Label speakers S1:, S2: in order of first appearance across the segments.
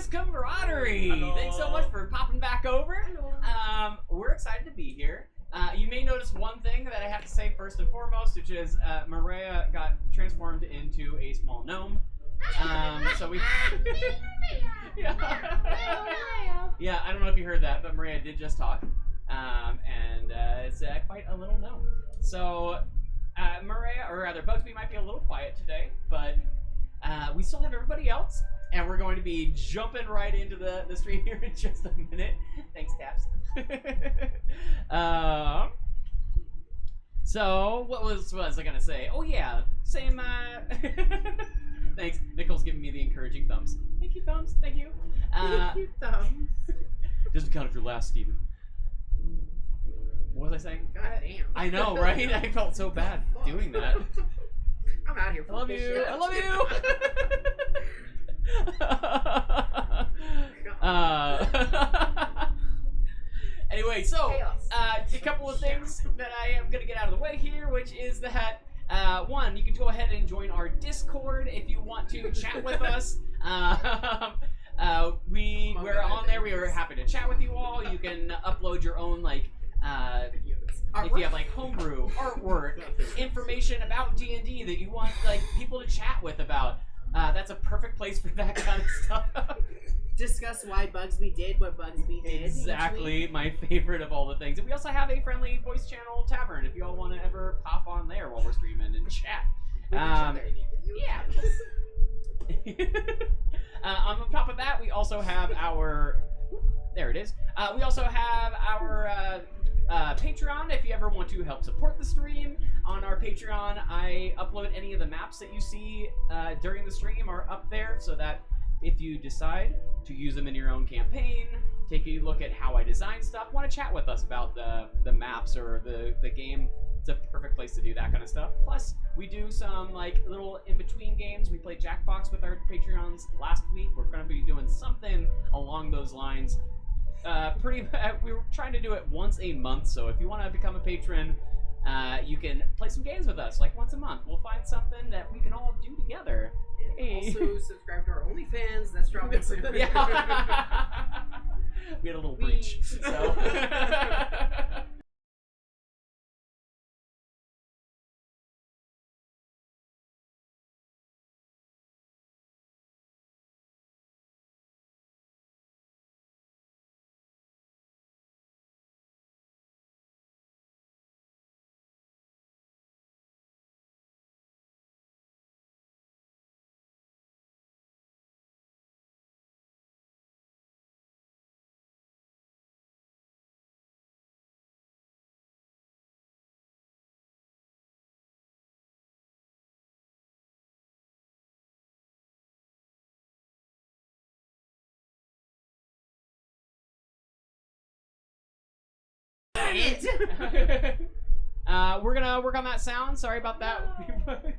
S1: Bugs Camaraderie!
S2: Hello.
S1: Thanks so much for popping back over. We're excited to be here. You may notice one thing that I have to say first and foremost, which is Maria got transformed into a small gnome. So we... yeah. Yeah, I don't know if you heard that, but Maria did just talk. And it's quite a little gnome. So Maria, or rather Bugsby, might be a little quiet today, but we still have everybody else. And we're going to be jumping right into the stream here in just a minute. Thanks, Taps. So, what was I going to say? Oh, yeah. Same, Thanks. Nicole's giving me the encouraging thumbs. Thank you, thumbs. Thank you.
S3: Thank you, thumbs.
S1: Doesn't count if you're last, Steven. What was I saying?
S3: God damn.
S1: I know, right? I felt so bad doing that.
S3: I'm out here.
S1: I love you. I love you. Anyway, so a couple of things that I am going to get out of the way here, which is that one, you can go ahead and join our Discord if you want to chat with us. We're on there. We are happy to chat with you all. You can upload your own if you have like homebrew, artwork, information about D&D that you want people to chat with about. That's a perfect place for that kind of stuff.
S3: Discuss why Bugsby did what Bugsby did.
S1: Exactly, my favorite of all the things. And we also have a friendly voice channel tavern if you all want to ever pop on there while we're streaming and chat. Yeah. On top of that, we also have our... There it is. We also have our Patreon. If you ever want to help support the stream, on our Patreon, I upload any of the maps that you see during the stream are up there, so that if you decide to use them in your own campaign, take a look at how I design stuff, want to chat with us about the maps or the game, it's a perfect place to do that kind of stuff. Plus, we do some little in-between games. We played Jackbox with our Patreons last week. We're going to be doing something along those lines. We were trying to do it once a month, so if you want to become a patron, you can play some games with us once a month. We'll find something that we can all do together.
S3: And also subscribe to our OnlyFans. That's dropping soon.
S1: Yeah. We had a little breach. So. We're gonna work on that sound. Sorry about that.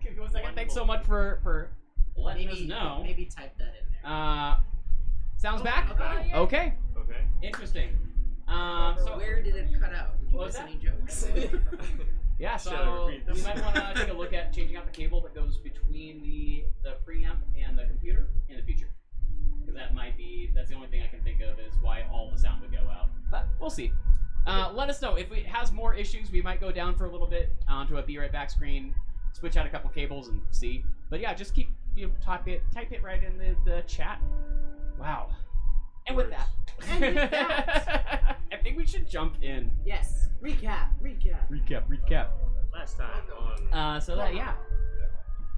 S1: Give me 1 second. Thanks so much for letting us know.
S3: Maybe type that in there.
S1: Sounds back? Okay.
S2: Okay.
S1: Interesting.
S3: So where did it cut out? Did you
S1: What was
S3: miss
S1: that?
S3: any jokes?
S1: Yeah, so you might want to take a look at changing out the cable that goes between the preamp and the computer in the future. Because that's the only thing I can think of is why all the sound would go out. But we'll see. Let us know. If it has more issues, we might go down for a little bit onto a Be Right Back screen, switch out a couple cables and see. But yeah, just keep, type it right in the chat. Wow. And with that, I think we should jump in.
S3: Yes. Recap.
S2: Last time on.
S1: Yeah.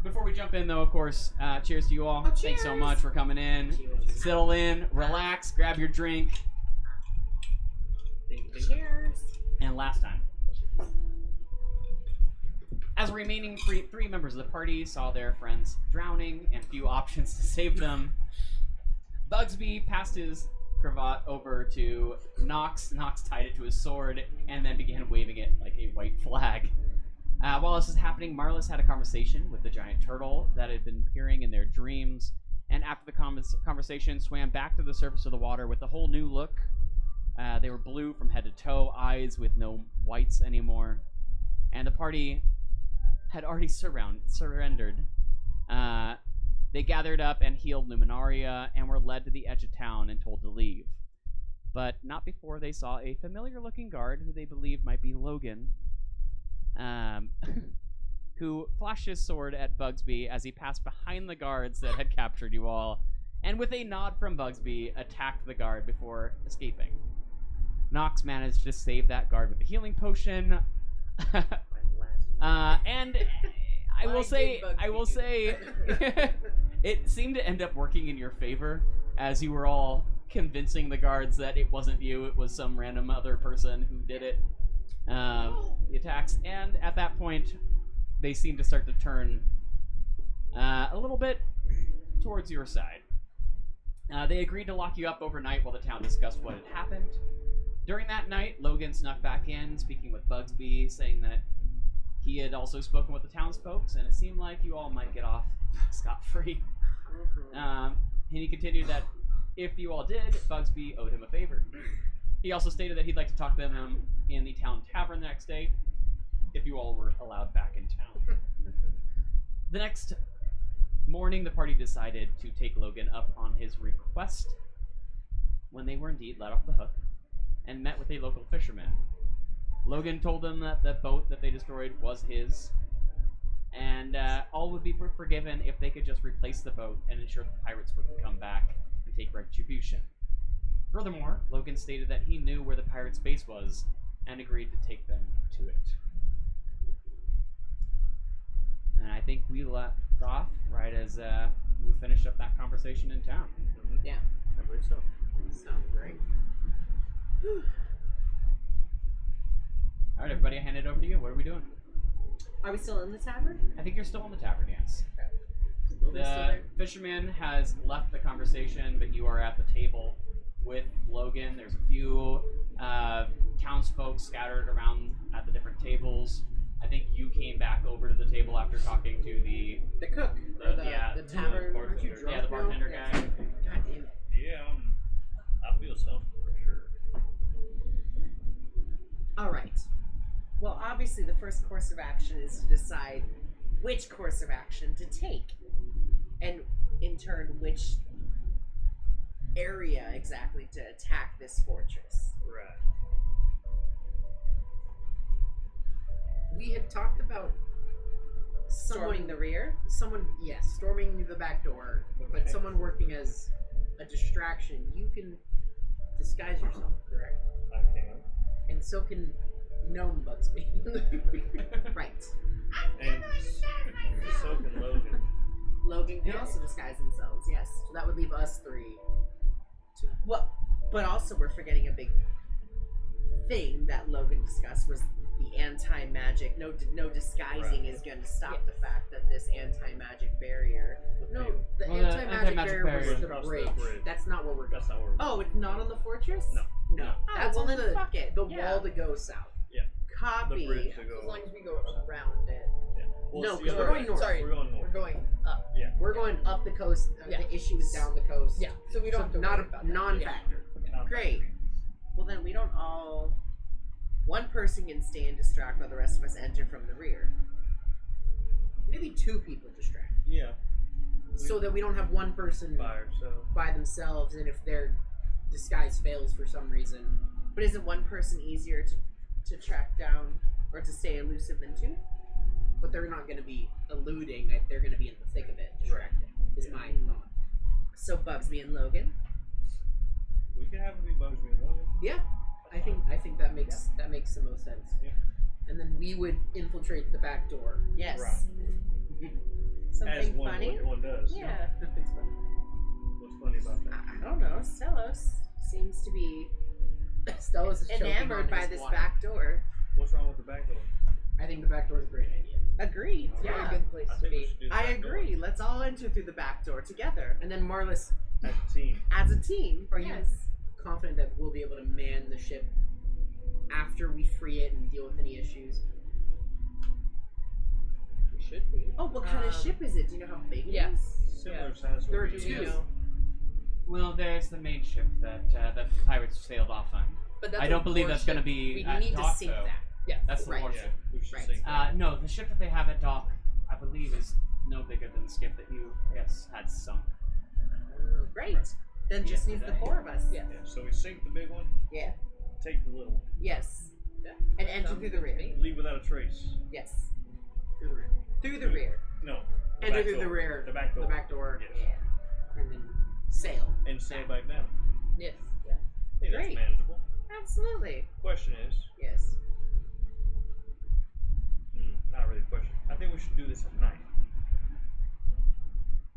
S1: Before we jump in, though, of course, cheers to you all.
S3: Oh,
S1: Thanks so
S3: cheers.
S1: much for coming in.
S3: Cheers.
S1: Settle in, relax, grab your drink.
S3: Cheers.
S1: And last time, as remaining three members of the party saw their friends drowning and few options to save them, Bugsby passed his cravat over to Nox. Nox tied it to his sword and then began waving it like a white flag. While this is happening, Marlis had a conversation with the giant turtle that had been appearing in their dreams, and after the conversation, swam back to the surface of the water with a whole new look. They were blue from head to toe, eyes with no whites anymore, and the party had already surrendered. They gathered up and healed Luminaria and were led to the edge of town and told to leave. But not before they saw a familiar-looking guard who they believed might be Logan, who flashed his sword at Bugsby as he passed behind the guards that had captured you all, and with a nod from Bugsby, attacked the guard before escaping. Nox managed to save that guard with a healing potion, and I will say, it seemed to end up working in your favor, as you were all convincing the guards that it wasn't you, it was some random other person who did it. The attacks, and at that point, they seemed to start to turn a little bit towards your side. They agreed to lock you up overnight while the town discussed what had happened. During that night, Logan snuck back in, speaking with Bugsby, saying that he had also spoken with the townsfolk, and it seemed like you all might get off scot-free. And he continued that if you all did, Bugsby owed him a favor. He also stated that he'd like to talk to them in the town tavern the next day, if you all were allowed back in town. The next morning, the party decided to take Logan up on his request, when they were indeed let off the hook, and met with a local fisherman. Logan told them that the boat that they destroyed was his, and all would be forgiven if they could just replace the boat and ensure the pirates would come back and take retribution. Furthermore, Logan stated that he knew where the pirates' base was and agreed to take them to it. And I think we left off right as we finished up that conversation in town.
S3: Yeah.
S2: I believe so.
S3: Sounds great.
S1: Alright, everybody, I hand it over to you. What are we doing?
S3: Are we still in the tavern?
S1: I think you're still in the tavern, yes.
S3: Still
S1: The
S3: there?
S1: fisherman has left the conversation, but you are at the table with Logan. There's a few townsfolk scattered around at the different tables. I think you came back over to the table after talking to the
S3: cook. Or the tavern.
S2: bartender.
S3: Aren't you drunk
S1: the bartender
S3: now?
S1: guy.
S3: God damn it.
S2: Yeah, I feel something for sure.
S3: Alright. Well, obviously the first course of action is to decide which course of action to take. And in turn, which area exactly to attack this fortress.
S2: Right.
S4: We had talked about
S3: Storming the rear?
S4: storming the back door, but
S2: Okay.
S4: someone working as a distraction. You can disguise yourself, correct?
S2: I can.
S4: And so can known Bugsby.
S3: Right.
S2: And so can Logan.
S3: Logan can also disguise themselves, yes.
S4: So that would leave us three.
S3: Well, but also we're forgetting a big thing that Logan discussed was the anti-magic. No disguising is going to stop the fact that this anti-magic barrier.
S4: No, the
S1: Well, the
S4: anti-magic
S1: anti-magic
S4: barrier was
S1: barrier
S4: the
S2: across the
S4: bridge.
S2: bridge.
S4: That's not where we're going.
S2: That's not where we're
S3: Oh, it's not on the fortress?
S2: No.
S4: No,
S3: Oh,
S4: that's
S3: well
S4: on
S3: then
S4: the
S3: fuck it.
S4: the
S3: Yeah.
S4: wall to go south.
S3: Copy.
S2: The bridge to go.
S4: As long as we go around it.
S2: Yeah. Well,
S3: No,
S2: it's the
S3: 'cause
S2: other
S3: we're going
S2: way.
S3: north.
S4: Sorry,
S2: We're going north.
S4: We're going up.
S2: Yeah.
S4: We're going up the coast.
S3: Yeah.
S4: The issue is down the coast.
S3: Yeah.
S4: So we don't have to
S3: not
S4: worry about
S3: a
S4: that.
S3: non-factor.
S2: Not
S3: Great. Well, then we don't all. One person can stay and distract while the rest of us enter from the rear.
S4: Maybe two people distract,
S2: Yeah.
S4: so that we don't have one person
S2: By ourselves.
S4: by themselves, and if their disguise fails for some reason,
S3: But isn't one person easier to track down or to stay elusive than two?
S4: but they're not going to be eluding. They're going to be in the thick of it, distracting. Is my thought.
S3: So Bugsby and Logan.
S2: We can have it be Bugsby and Logan.
S4: Yeah, I think that makes the most sense.
S2: Yeah.
S4: And then we would infiltrate the back door.
S3: Yes.
S2: Right. As
S3: Something
S2: one,
S3: funny?
S2: one does.
S3: Yeah.
S2: What's funny about that?
S3: I don't know. Stelos seems to be
S4: Stella's is choking
S3: enamored
S4: on
S3: by
S4: his
S3: this
S4: wine.
S3: back door.
S2: What's wrong with the back door?
S4: I think the back door is a great idea.
S3: Agreed.
S2: All
S3: Yeah.
S2: right.
S4: Very good place
S2: I
S4: to
S2: think we
S4: be.
S2: should do the
S3: I
S2: back door.
S3: agree. Let's all enter through the back door together
S4: And then Marlis,
S2: As a team.
S3: as a team.
S4: Are you-
S3: Yes.
S4: confident that we'll be able to man the ship after we free it and deal with any issues?
S2: We should be.
S3: Oh, what kind of ship is it? Do you know how big it
S4: Yeah.
S3: is?
S2: Similar size to
S4: There are
S2: what we
S4: two.
S2: use.
S1: Well, there's the main ship that the pirates sailed off on.
S4: But
S1: I don't believe that's going to be
S3: We
S1: at
S3: need to
S1: dock,
S3: sink
S1: though.
S3: that.
S4: Yeah,
S1: That's the
S3: Right.
S1: warship.
S2: Yeah, we should
S3: Right.
S2: sink that.
S1: No, the ship that they have at dock, I believe, is no bigger than the skiff that you, I guess, had sunk.
S3: Great. Then just needs the 4 of us.
S4: Yeah.
S2: Yeah, so we sink the big one,
S3: Yeah.
S2: take the little one,
S3: Yes.
S4: Yeah.
S3: And enter
S4: Sounds
S3: through the
S4: good to
S3: rear.
S4: me.
S2: leave without a trace.
S3: Yes.
S4: Through the rear.
S3: Through the rear.
S2: No. the
S3: Enter
S2: back
S3: through the
S2: door.
S3: rear.
S2: The back door.
S3: The back door.
S2: Yes.
S3: Yeah. And then sail.
S2: And sail back down.
S4: Yes.
S2: Hey, that's
S3: Great.
S2: manageable.
S3: Absolutely.
S2: Question is,
S3: Yes.
S2: not really a question. I think we should do this at night.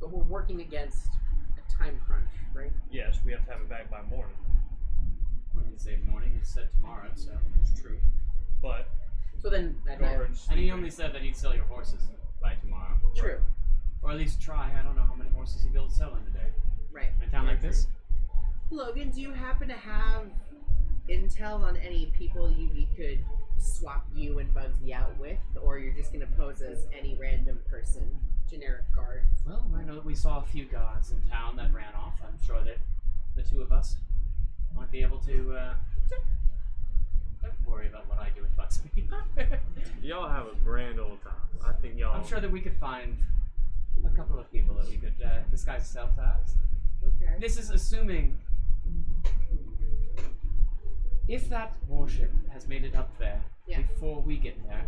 S4: But we're working against a time crunch, right?
S2: Yes, we have to have it back by morning.
S1: We didn't say morning, you said tomorrow, so.
S2: It's true. But
S4: So then at night.
S2: guards.
S1: And he
S2: sleeping-
S1: only said that he'd sell your horses by tomorrow.
S3: True.
S1: Or at least try. I don't know how many horses he'd be able to sell in a day.
S3: Right.
S1: In a town like this?
S3: Logan, do you happen to have intel on any people we could swap you and Bugsy out with, or you're just gonna pose as any random person?
S4: Generic guard.
S1: Well, I know that we saw a few guards in town that ran off. I'm sure that the two of us might be able to, don't worry about what I do with Bugsby.
S5: Y'all have a grand old time. I think y'all.
S1: I'm sure that we could find a couple of people that we could disguise ourselves as.
S3: Okay.
S1: This is assuming if that warship has made it up there
S3: Yeah.
S1: before we get there,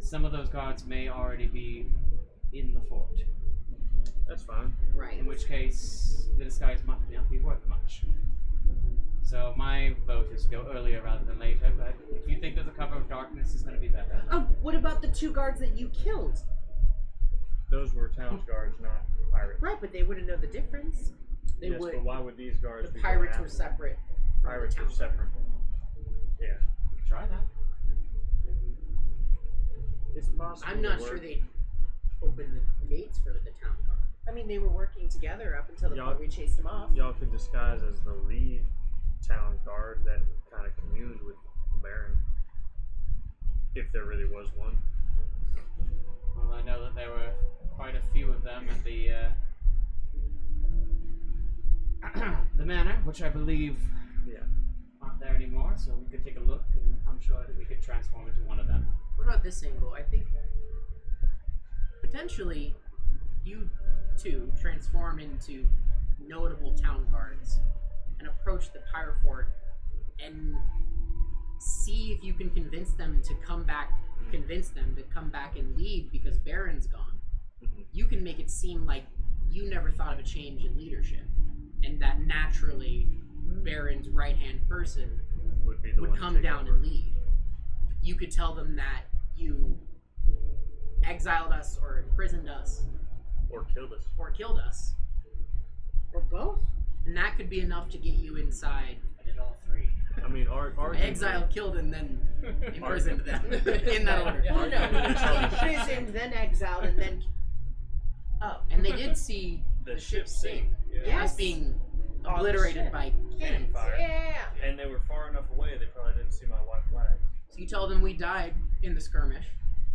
S1: some of those guards may already be in the fort.
S5: That's fine.
S3: Right.
S1: In which case, the disguise might not be worth much. So my vote is to go earlier rather than later, but if you think that the cover of darkness is going to be better.
S3: What about the 2 guards that you killed?
S5: Those were town's guards, not pirates.
S3: Right, but they wouldn't know the difference.
S4: They
S5: yes,
S4: would.
S5: but why would these guards
S4: The
S5: be
S4: pirates
S5: going
S4: were
S5: after
S4: separate.
S5: them?
S4: From
S5: Pirates
S4: the
S5: were
S4: town.
S5: separate. Yeah.
S1: Try that.
S5: It's possible.
S4: I'm not
S5: to
S4: sure
S5: work.
S4: they opened the gates for the town guard.
S3: I mean, they were working together up until the
S5: Y'all-
S3: point we chased them off.
S5: Y'all could disguise as the lead town guard that kind of communes with the Baron. If there really was one.
S1: Well, I know that there were quite a few of them at the the manor, which I believe
S5: Yeah.
S1: aren't there anymore. So we could take a look, and I'm sure that we could transform into one of them.
S4: What about this angle? I think potentially you two transform into notable town guards and approach the Pyre Fort and see if you can convince them to come back and lead because Baron's gone.
S5: Mhm.
S4: You can make it seem like you never thought of a change in leadership and that naturally Baron's right hand person
S5: Would be the
S4: would
S5: one to
S4: come
S5: take
S4: down
S5: over.
S4: and lead. You could tell them that you exiled us or imprisoned us
S5: Or killed us.
S4: or killed us,
S3: Or both.
S4: and that could be enough to get you inside.
S1: I did all three.
S5: I mean, arguably,
S4: Exiled, killed, and then imprisoned them in that order.
S1: Yeah.
S3: Oh no. Imprisoned, then exiled, and then. Oh,
S4: And they did see
S2: The
S4: the
S2: ship
S4: ship sink
S2: Yeah.
S3: Yes.
S4: as being
S3: On the
S4: obliterated
S3: ship.
S4: by
S2: Cannon
S4: cannons.
S2: fire.
S3: Yeah.
S2: And they were far enough away they probably didn't see my white flag.
S4: So you tell them we died in the skirmish,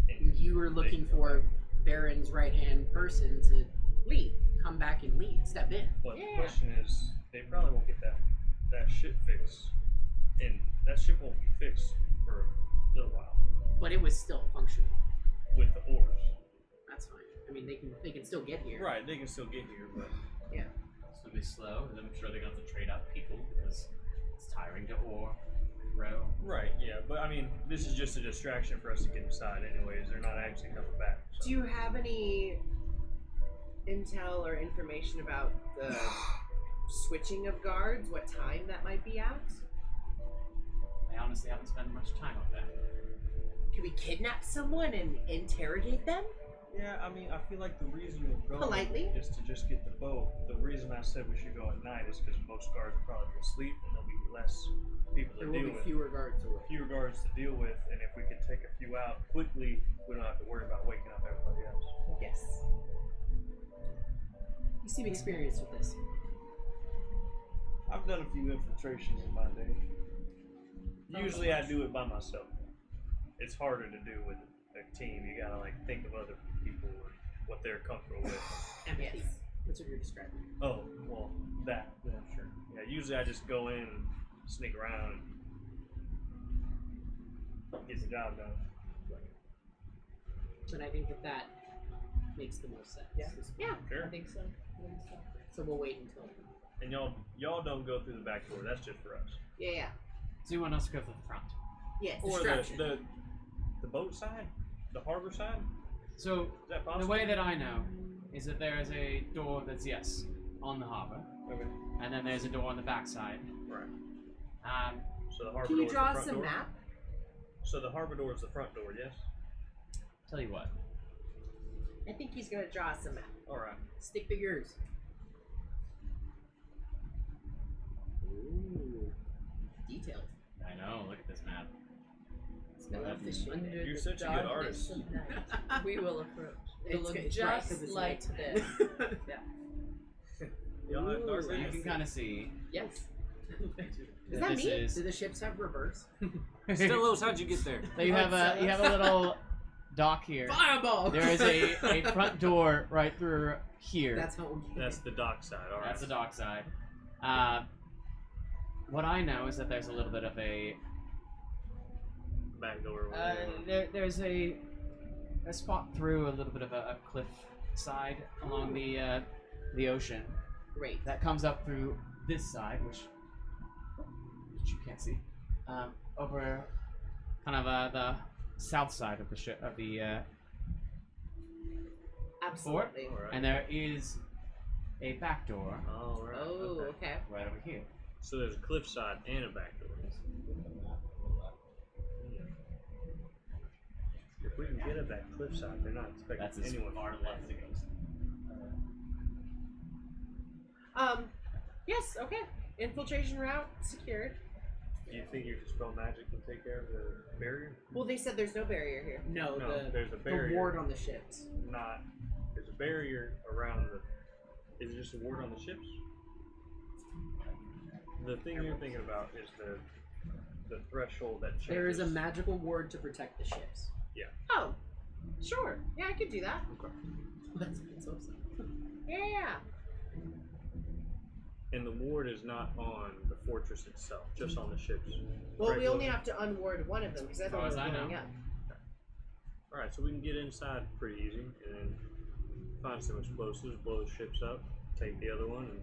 S4: and you were looking for Baron's right hand person to
S3: Lead.
S4: come back and lead, step in.
S2: But
S3: Yeah.
S2: the question is, they probably won't get that ship fixed. And that ship won't be fixed for a little while
S4: But it was still functional.
S2: with the oars.
S4: That's fine. I mean, they can still get here.
S2: Right, they can still get here, but
S1: It's gonna be slow, and I'm sure they're gonna have to trade out people because it's tiring to oar, row.
S2: right, yeah. But I mean, this is just a distraction for us to get inside, anyways. They're not actually coming back. So.
S3: Do you have any intel or information about the switching of guards? What time that might be out?
S1: I honestly haven't spent much time up there.
S3: Can we kidnap someone and interrogate them?
S2: Yeah, I mean, I feel like the reason we're going
S3: Politely.
S2: is to just get the boat. The reason I said we should go at night is because most guards will probably be asleep and there'll be less people to
S4: There will
S2: deal
S4: be
S2: with.
S4: fewer guards away.
S2: Fewer guards to deal with, and if we could take a few out quickly, we don't have to worry about waking up everybody else.
S3: Yes.
S4: You seem experienced with this.
S2: I've done a few infiltrations in my day. Usually I do it by myself. It's harder to do with a team. You gotta like think of other people and what they're comfortable with.
S4: Empathy.
S3: Yes.
S4: That's what you're describing.
S2: Oh, well, that. Yeah, sure. Yeah, usually I just go in and sneak around and get the job done.
S4: But I think that makes the most sense.
S3: Yeah.
S2: Sure.
S3: I think so.
S4: So we'll wait until.
S2: And y'all don't go through the back door. That's just for us.
S3: Yeah.
S1: So you want us to go to the front?
S3: Yes.
S2: Or
S4: Distraction.
S2: the boat side, the harbor side.
S1: So
S2: Is that possible?
S1: the way that I know is that there is a door that's on the harbor,
S2: Okay.
S1: and then there's a door on the back side.
S2: Right.
S1: Um,
S2: So the harbor
S3: Can
S2: door
S3: you
S2: is
S3: draw
S2: the
S3: us
S2: front
S3: a
S2: door.
S3: map?
S2: So the harbor door is the front door. Yes.
S1: tell you what.
S3: I think he's gonna draw us a map.
S2: All right.
S4: Stick figures. Ooh. Detailed.
S1: I know. Look at this map.
S3: I love this shit.
S6: Under
S2: You're
S6: the
S2: such a good
S6: darkness
S2: artist.
S6: of night, we will approach. It'll
S3: It's
S6: look
S3: good. It's bright 'cause
S6: just
S3: it's
S6: like
S3: night.
S6: this.
S2: Y'all have dark
S1: So you
S2: vision?
S1: can kind of see.
S4: Yes.
S3: Is that
S1: this
S3: me?
S1: is.
S4: Do the ships have reverse?
S5: Stellos, how'd you get there?
S1: So you have a little dock here.
S4: Fireball!
S1: There is a front door right through here.
S4: That's how
S2: That's the dock side. All right.
S1: That's the dock side. What I know is that there's a little bit of a
S2: back door.
S1: there's a spot through a little bit of a cliff side along the ocean
S3: Great.
S1: that comes up through this side, which you can't see, over kind of the south side of the
S3: Absolutely.
S2: All right.
S1: and there is a back door
S2: All right.
S3: Oh,
S2: okay.
S3: okay.
S1: right over here.
S2: So there's a cliff side and a back door. If we can get up that cliff side, they're not expecting
S1: That's as
S2: anyone
S1: far
S2: to
S1: left as it goes.
S3: Yes, okay. Infiltration route secured.
S2: Do you think you can spell magic and take care of the barrier?
S3: Well, they said there's no barrier here.
S4: No,
S2: No, there's a
S4: the
S2: barrier.
S4: ward on the ships.
S2: There's a barrier around the. Is it just a ward on the ships? The thing you're thinking about is the threshold that changes.
S4: There is a magical ward to protect the ships.
S3: Oh, sure. Yeah, I could do that.
S4: That's so sad.
S3: Yeah.
S2: And the ward is not on the fortress itself, just on the ships.
S3: Well,
S2: Right,
S3: we only
S2: Logan?
S3: have to unward one of them because I
S1: As far
S3: thought
S1: as
S3: we were
S1: I know.
S3: going up.
S2: Alright, so we can get inside pretty easy and then find some explosives, blow the ships up, take the other one, and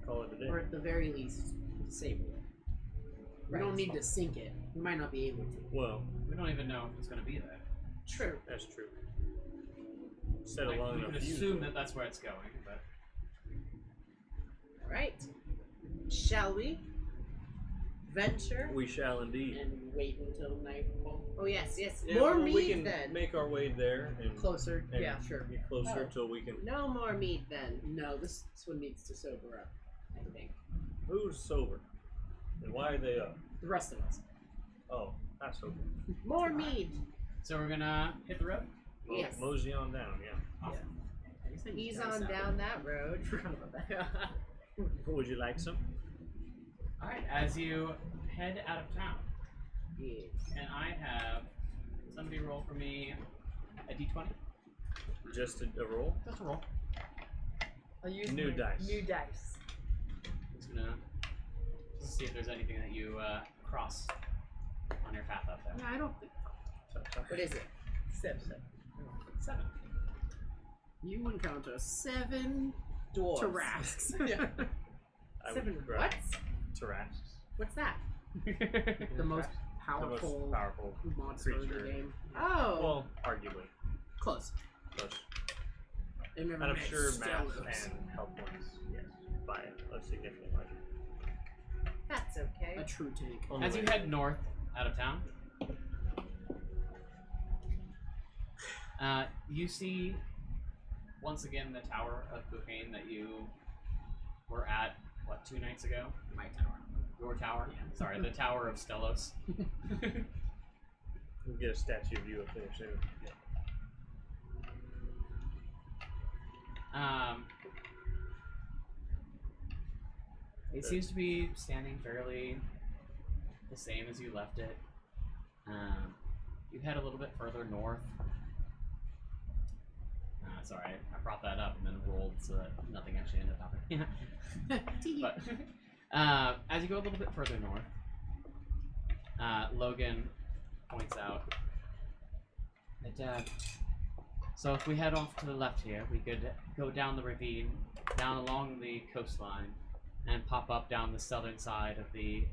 S2: call it a day.
S4: Or at the very least, disable it. We
S3: Right.
S4: don't need to sink it. We might not be able to.
S2: Well,
S1: We don't even know if it's going to be there.
S3: True.
S2: that's true. Set
S1: Like,
S2: along
S1: we
S2: enough
S1: can
S2: fuse,
S1: assume
S2: though.
S1: that that's where it's going, but
S3: All right. Shall we venture?
S2: We shall indeed.
S4: And wait until nightfall.
S3: Oh yes, yes.
S2: Yeah,
S3: More
S2: well,
S3: mead
S2: we can
S3: then.
S2: make our way there and,
S4: Closer.
S2: and
S4: Yeah, sure.
S2: get closer
S3: Oh.
S2: till we can.
S3: No more mead then.
S4: No, this one needs to sober up, I think.
S2: Who's sober? And why are they up?
S4: The rest of us.
S2: Oh, not sober.
S3: More mead.
S1: so we're gonna hit the road.
S2: Well,
S3: Yes.
S2: mosey on down, yeah.
S1: Awesome.
S3: He's on down that road.
S4: Forgot about that.
S2: Would you like some?
S1: All right, as you head out of town,
S3: Yes.
S1: and I have somebody roll for me a d20.
S2: Just a roll?
S1: Just a roll.
S6: I'll use
S2: New
S6: my
S2: dice.
S6: New dice.
S1: Just gonna see if there's anything that you cross on your path up there.
S4: Yeah, I don't think.
S3: What is it?
S6: 7.
S1: 7.
S4: You encounter 7
S3: Dwarves.
S4: Tarasques.
S2: I would
S3: 7
S2: grab
S3: what?
S2: Tarasques.
S3: What's that?
S4: the most
S2: The
S4: powerful,
S2: most powerful
S4: monster in the
S2: creature.
S4: game.
S3: Oh.
S2: Well, arguably.
S4: Close.
S2: Close.
S4: They've never
S2: And I'm
S4: met
S2: sure math
S4: Stellos.
S2: and help ones, yes, by a significant margin.
S3: That's okay.
S4: A true tank.
S2: On the
S1: As you
S2: way.
S1: head north out of town, you see once again the Tower of Cocaine that you were at, what, 2 nights ago?
S4: My tower.
S1: Your tower?
S4: Yeah.
S1: Sorry, the Tower of Stellos.
S2: We'll get a statue of you up there soon.
S1: It seems to be standing fairly the same as you left it. You head a little bit further north. Sorry, I brought that up and then rolled so that nothing actually ended up happening. But as you go a little bit further north, Logan points out that So if we head off to the left here, we could go down the ravine, down along the coastline, and pop up down the southern side of the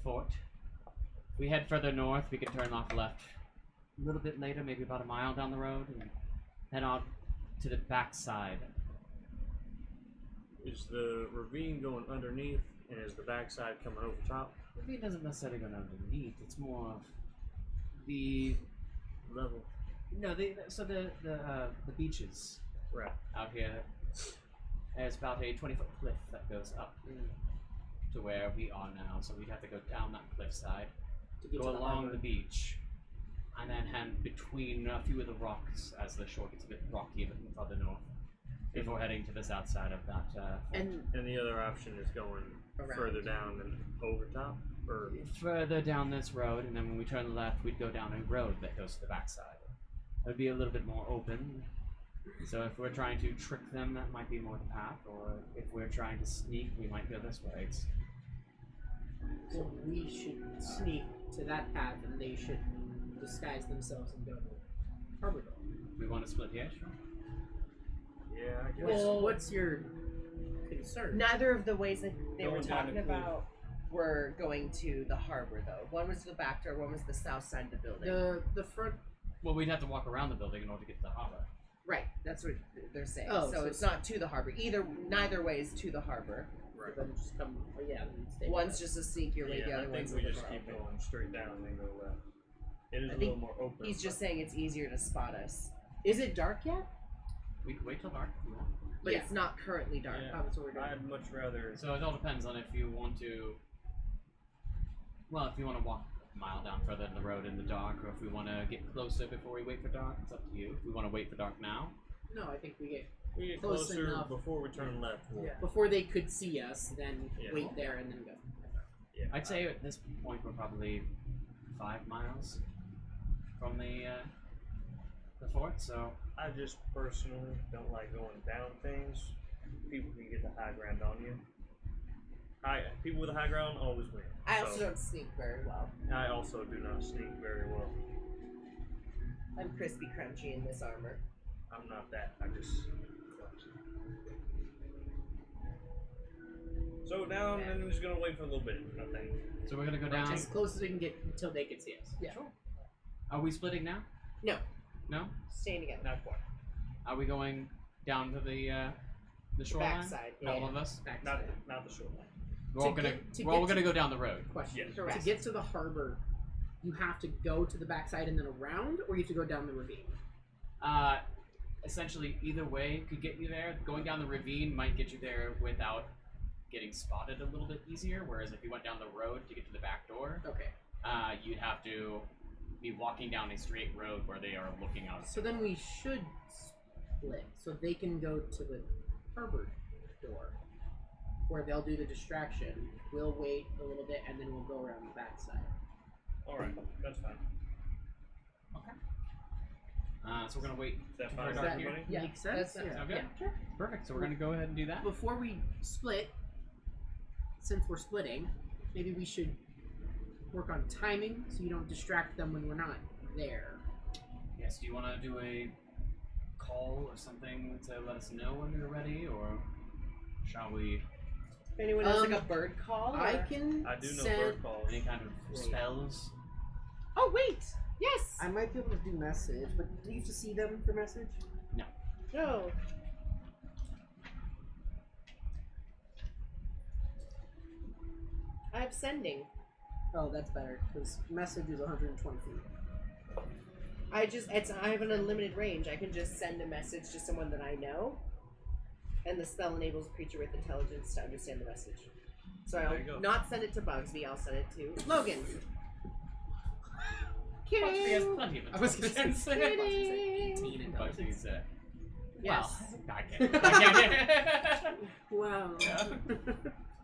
S1: fort. If we head further north, we could turn off left a little bit later, maybe about a mile down the road, and head on to the back side.
S5: Is the ravine going underneath, and is the backside coming over top?
S1: The ravine doesn't necessarily go underneath. It's more of the
S5: Level.
S1: no. The beaches
S5: Right.
S1: out here. There's about a 20-foot cliff that goes up to where we are now. So we'd have to go down that cliffside,
S4: To get
S1: go
S4: to the
S1: along
S4: harbor.
S1: the beach, and then head between a few of the rocks as the shore gets a bit rocky a bit further north. Before heading to the south side of that.
S4: And
S5: And the other option is going
S3: Around.
S5: further down and over top, or
S1: further down this road, and then when we turn left, we'd go down a road that goes to the backside. It would be a little bit more open. So if we're trying to trick them, that might be more the path, or if we're trying to sneak, we might go this way.
S4: so we should sneak to that path, and they should disguise themselves and go to harbor door.
S1: We want to split here, sure.
S5: yeah, I guess.
S4: What's your concern?
S3: Neither of the ways that they were
S2: Going down
S3: talking
S2: the cliff.
S3: about were going to the harbor, though. One was to the back door, one was the south side of the building.
S4: The front.
S1: Well, we'd have to walk around the building in order to get to the harbor.
S3: Right, that's what they're saying.
S4: Oh,
S3: so
S4: so
S3: it's not to the harbor. Neither way is to the harbor.
S5: Right.
S4: Then just come. Oh, yeah. Then stay
S3: One's
S4: with
S3: just to sneak your way, the
S5: Yeah, I
S3: other
S5: think
S3: one's a
S5: we
S3: little
S5: just
S3: more
S5: keep
S3: open.
S5: going straight down and then go left. It is
S3: I
S5: a
S3: think
S5: little more open.
S3: He's just
S5: but-
S3: saying it's easier to spot us.
S4: it. Is it dark yet?
S1: We could wait till dark if you want.
S3: But
S4: Yeah.
S3: it's not currently dark.
S5: Yeah.
S4: Oh, that's what we're doing.
S5: I'd much rather.
S1: So it all depends on if you want to. Well, if you want to walk a mile down further in the road in the dark, or if we want to get closer before we wait for dark, it's up to you. If we want to wait for dark now,
S4: No, I think we get
S5: We get
S4: Close
S5: closer
S4: enough.
S5: before we turn left. We'll-
S6: Yeah.
S4: before they could see us, then
S5: Yeah.
S4: wait there and then go.
S5: yeah,
S1: I'd say at this point we're probably 5 miles from the fort. So
S5: I just personally don't like going down things. People can get the high ground on you. People with the high ground always win.
S3: I also
S5: So,
S3: don't sneak very well.
S5: I also do not sneak very well.
S3: I'm crispy crunchy in this armor.
S5: I'm not that. I just. So down, and we're just gonna wait for a little bit. Nothing.
S1: we're gonna go down.
S4: As close as we can get until they can see us.
S6: Yeah.
S1: Are we splitting now?
S3: No,
S1: No.
S3: staying together.
S5: Not quite.
S1: Are we going down to the shoreline?
S3: Backside.
S1: All
S3: Yeah.
S1: of us.
S4: Backside.
S5: Not the shoreline.
S1: We're
S4: To
S1: all gonna.
S4: get- to
S1: We're all
S4: get
S1: gonna
S4: to-
S1: go down the road.
S4: Question.
S5: Yes.
S3: Correct.
S4: To get to the harbor, you have to go to the backside and then around, or you have to go down the ravine.
S1: Essentially, either way could get you there. Going down the ravine might get you there without getting spotted a little bit easier. Whereas if you went down the road to get to the back door,
S4: Okay.
S1: you'd have to be walking down a straight road where they are looking out.
S4: So then we should split, so they can go to the harbor door, where they'll do the distraction. We'll wait a little bit, and then we'll go around the backside.
S5: All right, that's fine.
S1: So we're gonna wait.
S5: Is that
S1: for
S5: fine with
S1: dark
S5: everybody?
S6: Yeah.
S4: Make sense?
S3: That's-
S1: Sound good?
S4: Yeah.
S1: Perfect. So we're gonna go ahead and do that.
S4: Before we split, since we're splitting, maybe we should work on timing so you don't distract them when we're not there.
S1: Yes. Do you want to do a call or something to let us know when you're ready, or shall we?
S3: If anyone has like a bird call,
S4: I
S3: or-
S4: can
S5: I do know
S4: send.
S5: bird calls.
S1: Any kind of spells?
S3: Oh wait, yes.
S4: I might be able to do message, but do you have to see them for message?
S3: No. I have sending.
S4: Oh, that's better because message is 120 feet.
S3: I have an unlimited range. I can just send a message to someone that I know, and the spell enables a creature with intelligence to understand the message. So
S5: There you go.
S3: I'll not send it to Bugsby. I'll send it to Logan.
S1: Bugsby has plenty of
S4: I was gonna say
S1: intelligence.
S4: 18 and
S1: Bugsby's
S3: Yes.
S1: well, I can't.
S4: Wow.
S1: Yeah.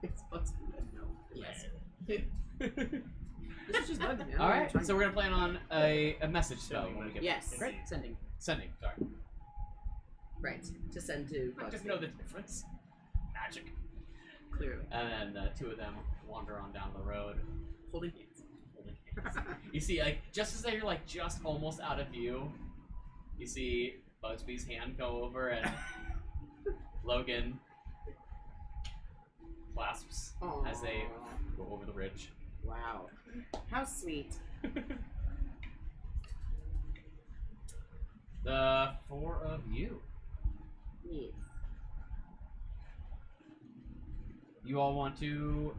S4: It's Bugsy. No. Yes. This is just Bugsy, man.
S1: All right. So we're gonna plan on a message spell
S5: Sending
S1: when we get
S3: Yes.
S4: Great. Sending.
S1: sending. Sorry.
S3: Right. To send to
S1: I just
S3: Bugsby.
S1: know the difference. Magic.
S4: Clearly.
S1: And then the two of them wander on down the road.
S4: Holding hands.
S1: holding hands. You see, like just as they're like just almost out of view, You see Bugsby's hand go over and Logan clasps as they go over the ridge.
S3: Wow. How sweet.
S1: The four of you.
S3: Yes.
S1: You all want to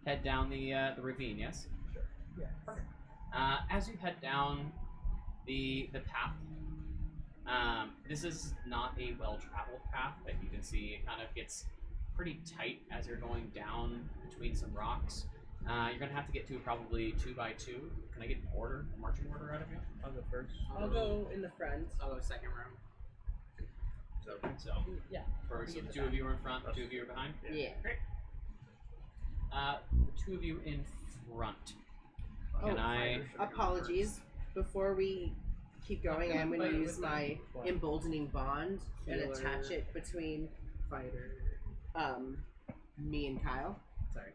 S1: head down the ravine, yes?
S5: Sure.
S6: Yeah.
S1: As you head down the path, this is not a well-traveled path, but you can see it kind of gets pretty tight as you're going down between some rocks. You're gonna have to get to probably 2 by 2. Can I get an order, a marching order out of you?
S5: I'll go first.
S3: I'll go in the front.
S4: I'll go second row.
S1: So
S6: Yeah.
S1: first,
S6: I'll be
S1: the
S6: at
S1: 2
S6: the
S1: of you are in front, the 2 of you are behind.
S3: Yeah.
S1: Great. The 2 of you in front. Can I?
S3: Apologies. Before we keep going, I'm going to
S6: Fight
S3: use
S6: with
S3: my
S5: them.
S3: emboldening bond and
S4: Healer.
S3: attach it between
S4: Fighter.
S3: me and Kyle.
S4: Sorry.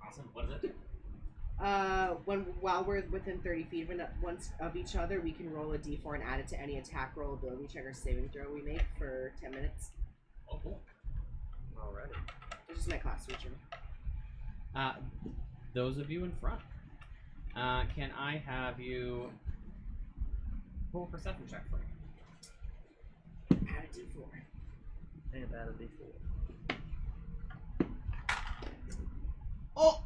S1: Awesome. What does it do?
S3: While we're within 30 feet of each other, we can roll a d4 and add it to any attack roll, ability check, or saving throw we make for 10 minutes.
S1: Oh, cool.
S5: Alrighty.
S3: This is my class feature.
S1: Those of you in front. Can I have you roll a perception check for me?
S3: Add a d4.
S5: And add a d4.
S3: Oh!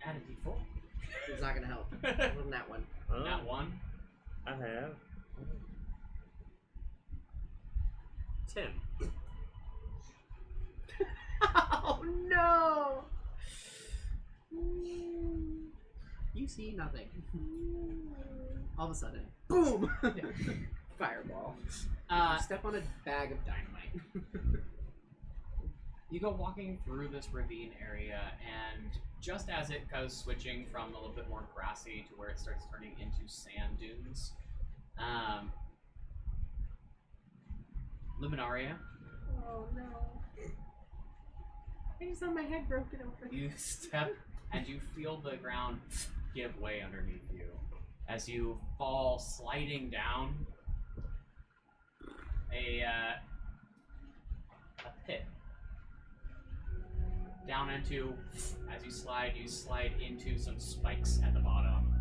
S1: Add a d4.
S3: It's not gonna help. Other than that one.
S1: That one.
S5: I have 10.
S3: Oh no!
S4: You see nothing. All of a sudden,
S3: Boom! Fireball.
S4: step on a bag of dynamite.
S1: You go walking through this ravine area, and just as it goes switching from a little bit more grassy to where it starts turning into sand dunes, Luminaria,
S3: Oh no. I just had my head broken open.
S1: you step and you feel the ground give way underneath you as you fall sliding down a pit. Down into, as you slide into some spikes at the bottom,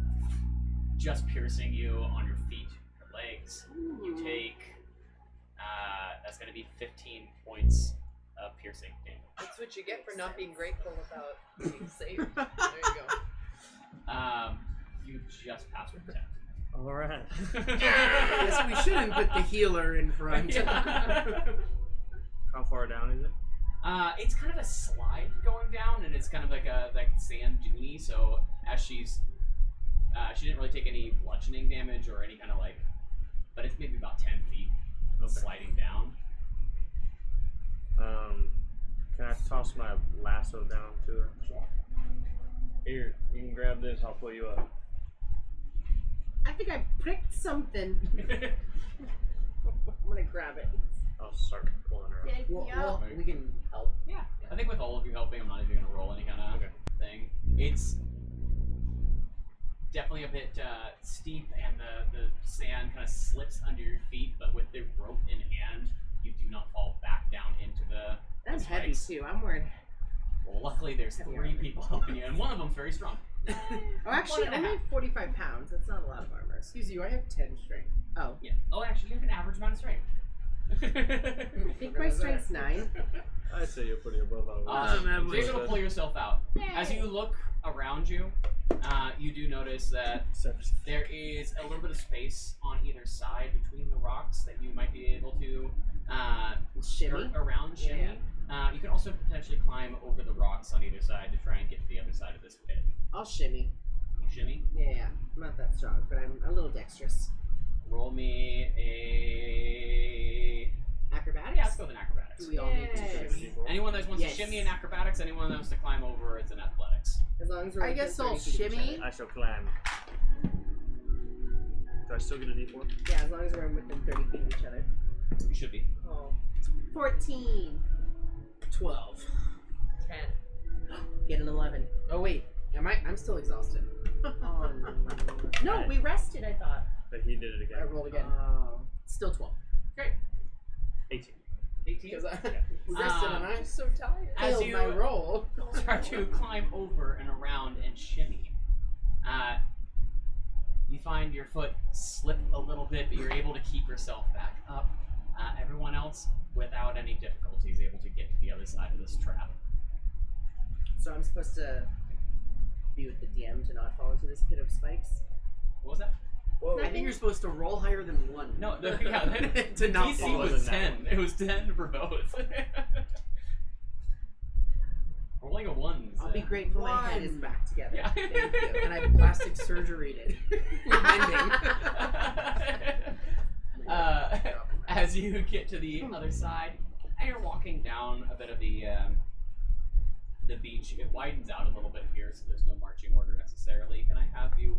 S1: just piercing you on your feet, your legs. You take, that's going to be 15 points of piercing damage.
S6: That's what you get for not being grateful about being saved. There you go.
S1: You just passed your protect.
S5: Alright.
S4: Yes, we shouldn't put the healer in front.
S5: How far down is it?
S1: It's kind of a slide going down, and it's kind of like a sand duny. So as she didn't really take any bludgeoning damage or any kind of but it's maybe about 10 feet sliding down.
S5: Can I toss my lasso down to her? Here, you can grab this, I'll pull you up.
S3: I think I pricked something. I'm gonna grab it.
S5: I'll start pulling her up.
S4: Well, we can help.
S1: Yeah, I think with all of you helping, I'm not even going to roll any kind of thing. It's definitely a bit steep, and the sand kind of slips under your feet, but with the rope in hand, you do not fall back down into the
S3: That's heavy
S1: spikes.
S3: too. I'm worried.
S1: Well, luckily there's 3 people helping you, and one of them's very strong.
S3: Oh, actually,
S1: One and a
S3: only
S1: half.
S3: 45 pounds. That's not a lot of armor.
S4: Excuse you, I have 10 strength.
S3: Oh,
S1: Yeah. Oh, actually, you have an average amount of strength.
S3: I think my strength's 9.
S5: I'd say you're pretty above average.
S1: Awesome.
S5: I'm
S1: So you're able to pull yourself out. As you look around you, you do notice that there is a little bit of space on either side between the rocks that you might be able to
S3: Shimmy.
S1: skirt around, shimmy. You can also potentially climb over the rocks on either side to try and get to the other side of this pit.
S3: I'll shimmy.
S1: You shimmy.
S3: Yeah. I'm not that strong, but I'm a little dexterous.
S1: Roll me a...
S3: Acrobatics?
S1: Yeah, let's go with an acrobatics.
S3: Do we all need to
S6: Yes.
S3: shimmy?
S1: Anyone that wants
S3: Yes.
S1: to shimmy in acrobatics, anyone that wants to climb over, it's in athletics.
S3: As long as we're
S6: I
S3: within
S6: guess I'll
S3: 30 feet of each
S6: shimmy.
S3: other.
S5: I shall climb. Do I still get a d4?
S3: Yeah, as long as we're within 30 feet of each other.
S1: You should be.
S6: Oh,
S3: 14.
S4: 12.
S6: 10.
S3: Get an 11.
S4: Oh wait, I'm still exhausted.
S3: No, we rested, I thought.
S2: But he did it
S4: I
S2: again.
S4: rolled again. Still 12.
S1: Great.
S2: 18.
S1: 18.
S4: Because I rested and I
S6: I'm so tired.
S1: As
S4: failed
S1: you-
S4: my roll.
S1: Start to climb over and around and shimmy. You find your foot slip a little bit, but you're able to keep yourself back up. Everyone else, without any difficulties, able to get to the other side of this trap.
S3: So I'm supposed to be with the DM to not fall into this pit of spikes?
S1: What was that?
S6: Whoa.
S4: I think you're supposed to roll higher than 1.
S1: No, yeah,
S4: To not
S1: DC
S4: fall.
S1: was 10. It was 10 for both. Rolling a 1.
S3: I'll be grateful my head is
S4: One.
S3: back together.
S1: Yeah.
S3: Thank you.
S4: And I plastic surgery'd it. With mending.
S1: As you get to the other side, and you're walking down a bit of the beach, it widens out a little bit here, so there's no marching order necessarily. Can I have you?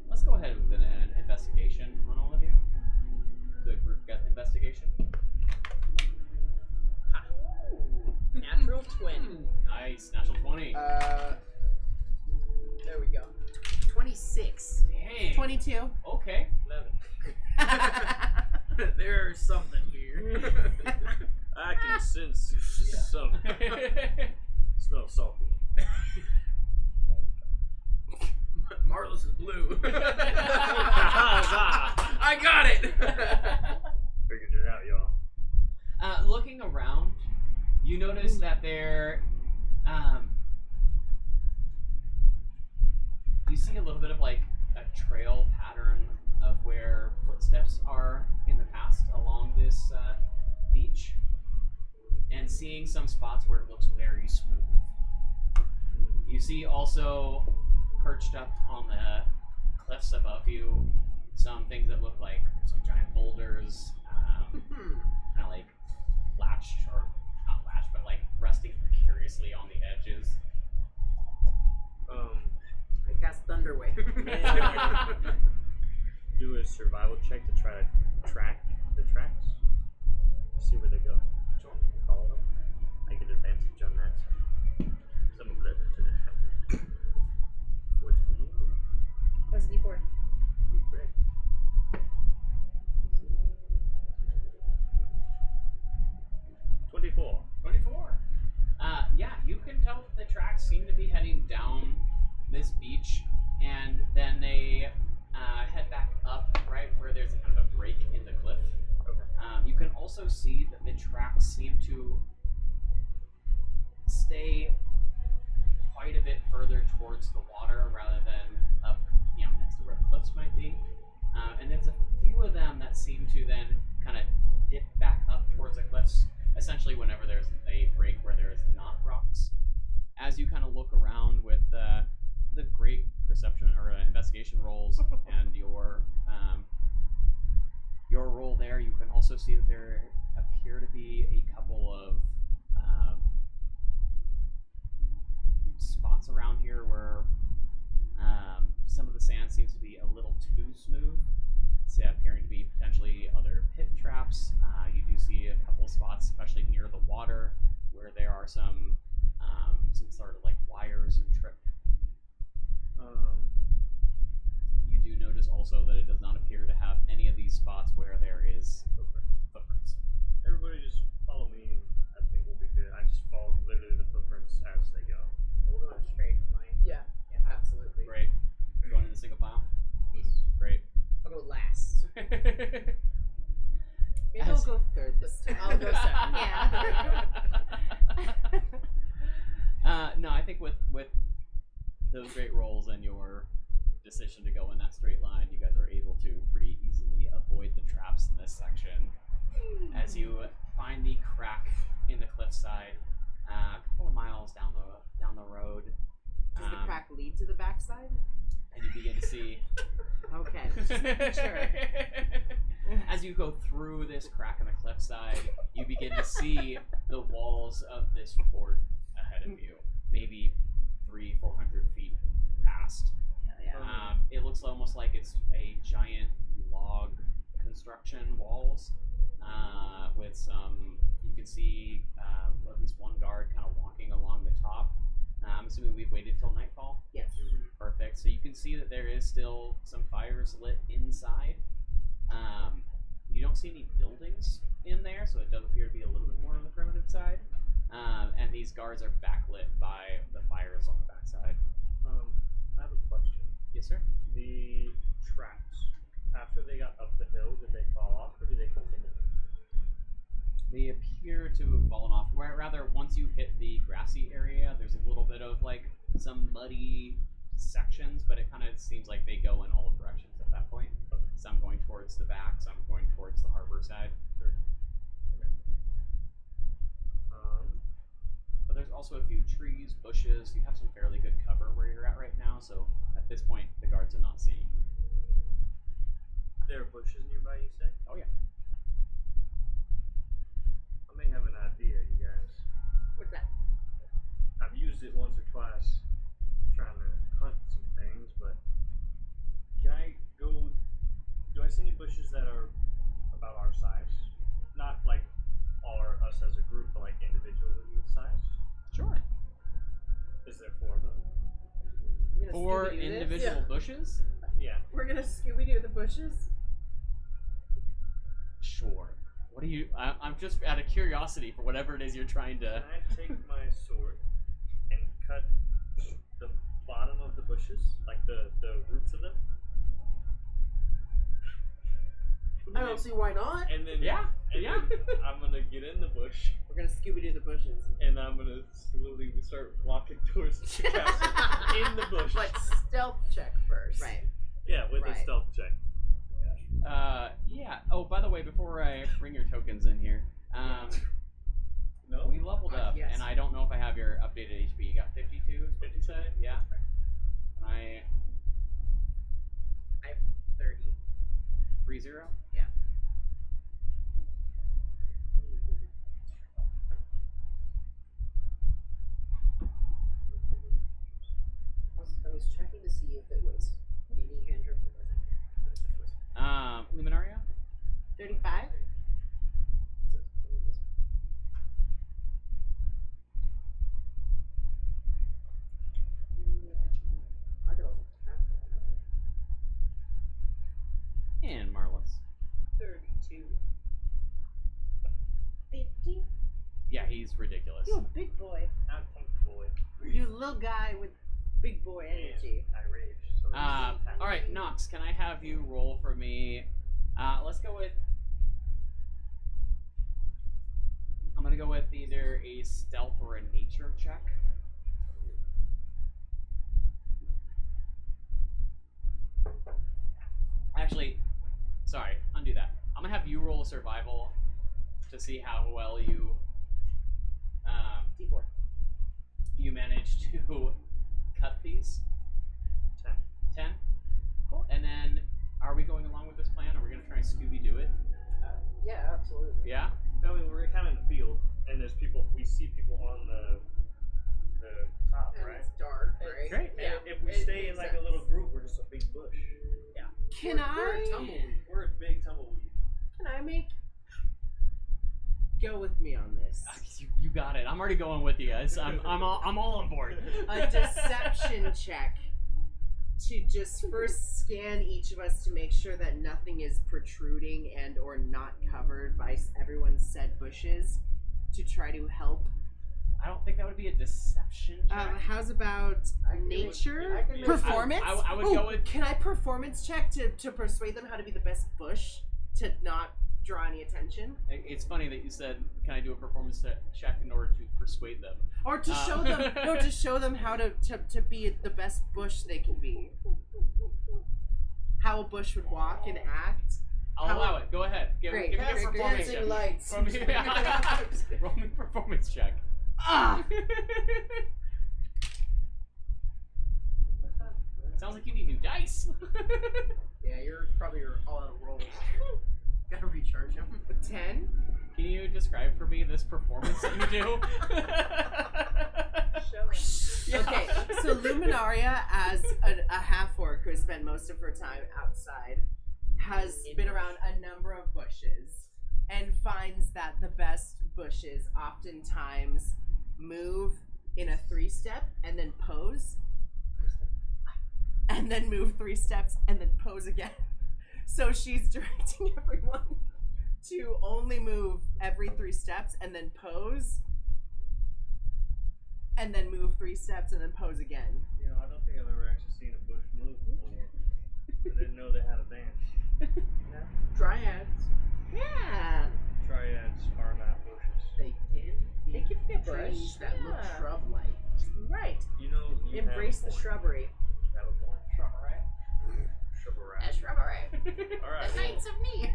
S1: Let's go ahead with an investigation on all of you. The group got investigation.
S6: Natural 20.
S1: Nice, natural 20.
S6: There we go.
S4: 26.
S1: Dang.
S3: 22.
S1: Okay.
S2: 11.
S4: There's something here.
S2: I can sense some smell salty.
S4: Marlos is blue. I got it.
S2: Figured it out, y'all.
S1: Looking around, you notice that there, you see a little bit of like a trail pattern of where footsteps are in the past along this beach, and seeing some spots where it looks very smooth. You see also perched up on the cliffs above you some things that look like some giant boulders, kind of like latched, or not latched, but like resting precariously on the edges.
S4: I cast Thunderwave.
S2: Do a survival check to try to track the tracks. See where they go.
S1: Sure.
S2: Follow them. I get advantage on that. Some of that to the What's for you?
S6: That's a D4.
S2: You correct. 24.
S1: 24. Yeah, you can tell that the tracks seem to be heading down this beach, and then they head back up right where there's a kind of a break in the cliff.
S2: Okay.
S1: You can also see that the tracks seem to stay quite a bit further towards the water rather than up, next to where the cliffs might be. And there's a few of them that seem to then kind of dip back up towards the cliffs, essentially whenever there's a break where there is not rocks. As you kind of look around with the great perception or investigation rolls and your roll there, you can also see that there appear to be a couple of spots around here where some of the sand seems to be a little too smooth. It's appearing to be potentially other pit traps. You do see a couple of spots, especially near the water, where there are some sort of like wires and trip. You do notice also that it does not appear to have any of these spots where there is footprints.
S2: Everybody just follow me, and I think we'll be good. I just follow literally the footprints as they go.
S4: We're going straight, Mike.
S6: Yeah, absolutely.
S1: Great. Going in the single file? Great.
S4: I'll go last.
S3: Maybe I'll go third this time.
S6: I'll go second.
S1: No, I think with those great rolls and your decision to go in that straight line, you guys are able to pretty easily avoid the traps in this section. As you find the crack in the cliffside, a couple of miles down the road,
S3: Does the crack lead to the backside?
S1: and you begin to see.
S3: Okay, just making sure.
S1: As you go through this crack in the cliffside, you begin to see the walls of this fort ahead of you, maybe 300-400 feet past. It looks almost like it's a giant log construction walls with some. You can see at least one guard kind of walking along the top, I'm assuming we've waited till nightfall.
S3: Yes.
S1: Perfect. So you can see that there is still some fires lit inside. You don't see any buildings in there, so it does appear to be a little bit more on the primitive side. And these guards are backlit by the fires on the backside.
S5: I have a question.
S1: Yes, sir.
S5: The traps, after they got up the hill, did they fall off or did they continue?
S1: They appear to have fallen off. Rather, once you hit the grassy area, there's a little bit of like some muddy sections, but it kind of seems like they go in all directions at that point. Some going towards the back, some going towards the harbor side. But there's also a few trees, bushes. You have some fairly good cover where you're at right now, so at this point, the guards are not seeing you.
S5: There are bushes nearby, you say?
S1: Oh, yeah.
S5: I may have an idea, you guys.
S3: What's that?
S5: I've used it once or twice trying to hunt some things, but can I go? Do I see any bushes that are about our size? Not like us as a group, but like individually sized?
S1: Sure.
S5: Is there 4 of them?
S3: We're gonna
S1: 4
S3: Scooby-Doo this?
S1: individual bushes?
S5: Yeah.
S3: We're gonna Scooby-Doo the bushes.
S1: Sure. What do you... I'm just out of curiosity for whatever it is you're trying to...
S5: Can I take my sword and cut the bottom of the bushes, like the roots of them?
S3: I don't see why not.
S5: And then
S1: Yeah,
S5: and
S1: yeah.
S5: then I'm gonna get in the bush
S3: We're gonna Scooby-Doo the bushes.
S5: and I'm gonna slowly start walking towards the castle in the bush.
S6: But stealth check first.
S3: Right.
S5: Yeah, with a
S3: Right.
S5: stealth check.
S1: Yeah. Oh, by the way, before I bring your tokens in here,
S5: No.
S1: we leveled up,
S3: Yes.
S1: and I don't know if I have your updated HP. You got 52, is what you said? Yeah. And
S4: I have 30.
S1: 30?
S4: Yeah.
S3: I was checking to see if it was any hindrance or wasn't. But it just was.
S1: Luminaria?
S3: 35? I could also pass that.
S1: And Marlis.
S6: 32.
S3: 50?
S1: Yeah, he's ridiculous.
S3: You a big boy.
S5: I'm comfortable with
S3: You little guy with big boy energy.
S5: I rage. So
S1: Alright, Nox, can I have you roll for me? Let's go with... I'm gonna go with either a stealth or a nature check. Actually, sorry, undo that. I'm gonna have you roll a survival to see how well you
S3: D4.
S1: you manage to cut these.
S5: 10.
S1: 10? Cool. And then, are we going along with this plan? Are we gonna try and Scooby-Doo it?
S3: Yeah, absolutely.
S1: Yeah?
S5: I mean, we're kind of in the field, and there's people. We see people on the top,
S6: And
S5: right?
S6: it's dark, right?
S1: Great.
S5: And
S6: Yeah.
S5: if we
S6: it
S5: stay in
S6: makes
S5: like
S6: sense.
S5: a little group, we're just a big bush.
S3: Can
S6: We're a tumbleweed.
S5: We're a big tumbleweed.
S3: Can I make? Go with me on this.
S1: You got it. I'm already going with you guys. I'm all on board.
S3: A deception check to just first scan each of us to make sure that nothing is protruding and or not covered by everyone's said bushes to try to help.
S1: I don't think that would be a deception check.
S3: How's about nature?
S6: I can make-
S3: Performance?
S1: I would
S3: Ooh,
S1: go with...
S3: Can I performance check to persuade them how to be the best bush to not draw any attention?
S1: It's funny that you said, can I do a performance check in order to persuade them?
S3: Or to show them to show them how to be the best bush they can be. How a bush would walk and act.
S1: I'll allow it. Go ahead. Give
S3: Great.
S1: me a
S6: Cast
S1: performance
S6: dancing
S1: check.
S6: lights.
S1: Roll me a performance check.
S3: Ah!
S1: Sounds like you need new dice.
S4: Yeah, you're probably all out of rolls. Gotta recharge them.
S3: 10?
S1: Can you describe for me this performance that you do?
S6: Show us.
S1: Yeah.
S3: Okay, so Luminaria, as a half-orc who has spent most of her time outside, has been around a number of bushes and finds that the best bushes oftentimes move in a 3-step and then pose, and then move 3 steps and then pose again. So she's directing everyone to only move every 3 steps and then pose, and then move 3 steps and then pose again.
S2: You know, I don't think I've ever actually seen a bush move before. I didn't know they had a dance.
S4: Dryads.
S3: Yeah.
S2: Triads are not bushes.
S4: They can be
S3: They can be a
S4: trees
S3: bush.
S4: that look
S3: Yeah.
S4: shrub-like.
S3: Right.
S2: You know, you
S3: Embrace
S2: have
S3: the
S2: a point.
S3: shrubbery.
S2: You have a point.
S1: Shrubbery.
S2: Shrubbery.
S4: Shrubbery.
S2: All right.
S4: The
S2: Well,
S4: Knights of Knee.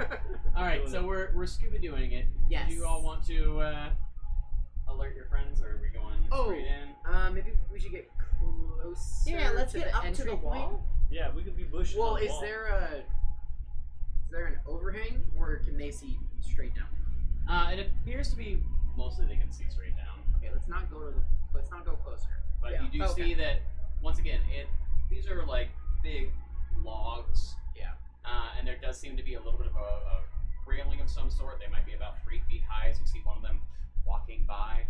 S1: All right, so we're Scooby doing it.
S3: Yes.
S1: Do you all want to alert your friends, or are we going straight in?
S4: Maybe we should get closer.
S3: Yeah, let's
S4: to
S3: get
S4: the
S3: up to
S4: entry
S3: the
S4: point.
S3: wall.
S2: yeah, we could be bushes.
S4: Well,
S2: on the
S4: is
S2: wall.
S4: there an overhang, or can they see straight down?
S1: It appears to be mostly they can see straight down,
S4: Okay, let's not go closer.
S1: but
S3: Yeah.
S1: you do
S4: Okay.
S1: see that once again. These are like big logs.
S4: Yeah.
S1: And there does seem to be a little bit of a railing of some sort. They might be about 3 feet high, as you see one of them walking by.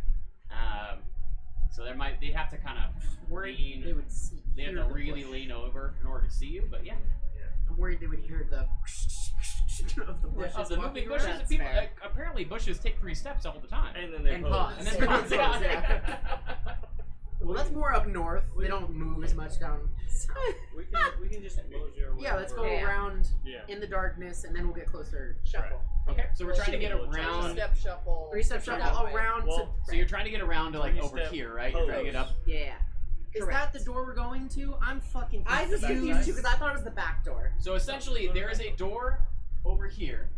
S1: So they'd have to kind of
S4: Worried
S1: lean.
S4: they would see.
S1: They have
S4: hear
S1: to
S4: the
S1: really
S4: bush.
S1: lean over in order to see you. But yeah,
S4: I'm worried they would hear the of the bushes
S1: of the moving
S4: walking
S1: bushes.
S4: around.
S3: That's
S1: People
S3: fair.
S1: apparently bushes take 3 steps all the time.
S2: And then they
S4: And
S2: pose.
S4: pause.
S1: And then
S4: And
S1: pause,
S4: pause,
S1: yeah.
S4: Well, that's more up north. They don't move as much down.
S2: We can just mosey our way
S4: Yeah, let's go
S2: over.
S3: Yeah.
S4: around
S2: Yeah.
S4: in the darkness, and then we'll get closer.
S6: Shuffle.
S1: Okay, so we're trying to get
S2: Shuffle,
S1: around.
S6: Three-step shuffle.
S4: 3-step
S6: Step
S4: shuffle
S6: that way.
S4: around
S2: Well,
S1: So you're trying to get around to like over
S2: 3-step
S1: here, right? You're trying to get up.
S3: Yeah.
S4: Is
S3: Correct.
S4: that the door we're going to? I'm fucking
S3: I was
S4: confused.
S3: confused too because I thought it was the back door.
S1: So essentially, there is a door over here.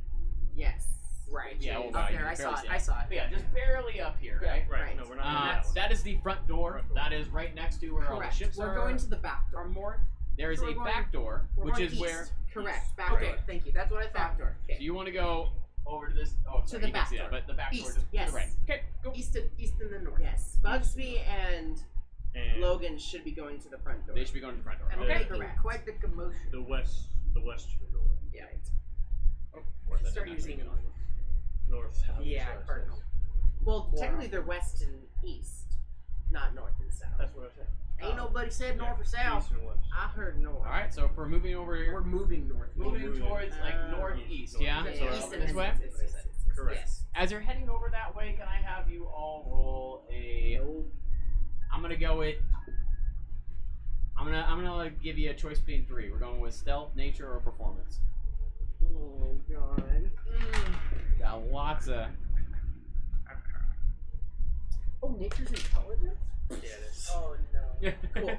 S3: Yes.
S4: Right.
S1: Yeah, well,
S4: up
S1: wow, you
S4: there.
S1: can
S4: I saw
S1: barely
S4: it.
S1: see
S4: I saw it.
S1: But yeah, just barely up here, right?
S2: Right.
S3: Right.
S2: No, we're not doing that one.
S1: That is the front door. That is right next to where all the
S3: Correct.
S1: ships
S3: We're
S1: are,
S3: going to the back
S1: are
S3: door.
S1: moored. There is
S4: So
S1: a
S4: we're going-
S1: back door,
S4: We're
S1: which
S4: going
S1: is
S4: east.
S1: where.
S3: Correct. Back
S4: Okay,
S3: door.
S4: thank you. That's what I
S3: Back
S4: thought.
S3: door.
S1: So you want to go over to this? Oh, sorry,
S3: the
S1: you can't
S3: back
S1: see
S3: door.
S1: that, but the back door
S3: East,
S1: is
S3: yes.
S1: to the right. Okay, go.
S4: East and the north.
S3: Yes. Bugsby and
S2: And
S3: Logan should be going to the front door.
S1: They should be going to the front door.
S4: And
S1: Okay.
S4: making
S3: correct.
S4: quite the commotion.
S2: the west door.
S3: Yeah.
S1: Or the
S4: Start
S1: next
S4: using
S1: one.
S2: North, south,
S4: Yeah,
S2: south,
S4: cardinal.
S2: south.
S3: Well,
S4: Wow.
S3: technically they're west and east, not north and south.
S2: That's what I said.
S4: Ain't nobody said north or south.
S2: East and west.
S3: I heard north.
S1: All right, so if we're moving over here,
S4: We're moving north.
S1: moving
S2: moving,
S1: towards like
S3: uh,
S1: northeast,
S2: east,
S1: yeah.
S2: northeast.
S1: So
S3: Yeah,
S1: over
S3: east
S1: this
S3: and
S1: way.
S3: west.
S2: Correct.
S3: Yes.
S1: As you're heading over that way, can I have you all roll a? I'm gonna go with. I'm gonna give you a choice between 3. We're going with stealth, nature, or performance.
S3: Oh god.
S1: Got lots of.
S3: Oh, nature's intelligence?
S2: Yeah, it is.
S3: Oh no. Cool.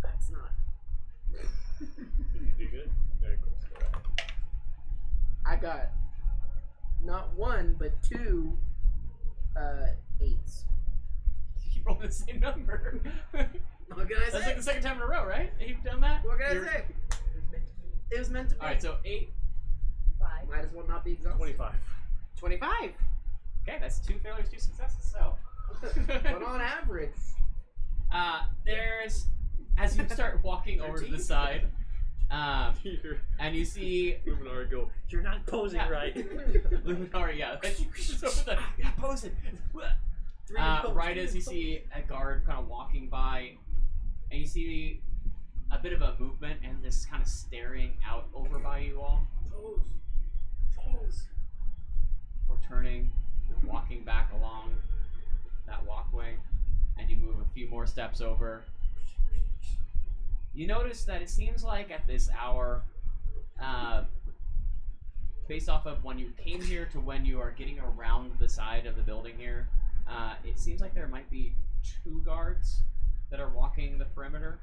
S4: That's not.
S2: You do good. Very close to that.
S4: I got not 1 but 2 8s.
S1: You rolled the same number.
S4: What can I
S1: That's
S4: say?
S1: like the second time in a row, right? You've done that.
S4: What can
S1: You're-
S4: I say? It was meant to be.
S1: All right, so 8.
S6: 5.
S4: Might as well not be exhausted.
S2: 25.
S3: 25.
S1: Okay, that's 2 failures, 2 successes. So.
S4: But on average,
S1: There's as you start walking over to the
S4: 13?
S1: side,
S2: You're
S1: and you see
S2: Luminar go, you're not posing
S1: Yeah.
S2: right.
S1: Luminari, yeah, just over the yeah, posing. Right as you see a guard kind of walking by, and you see a bit of a movement and this kind of staring out over by you all. Pose. Before turning, walking back along that walkway, and you move a few more steps over. You notice that it seems like at this hour, based off of when you came here to when you are getting around the side of the building here, it seems like there might be 2 guards that are walking the perimeter.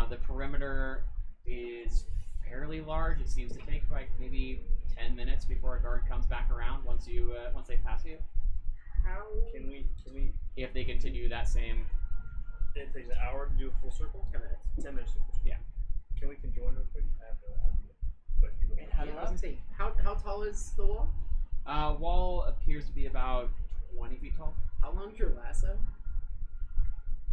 S1: The perimeter is fairly large. It seems to take like maybe 10 minutes before a guard comes back around once they pass you.
S4: how
S2: Can we,
S1: If they continue that same,
S2: it takes an hour to do a full circle? 10 minutes. 10 minutes to a full circle.
S1: Yeah.
S2: Can we conjoin real quick? I have but you
S3: And how
S4: Yeah,
S3: do
S4: I was gonna say, how tall is the wall?
S1: wall appears to be about 20 feet tall.
S4: How long's your lasso?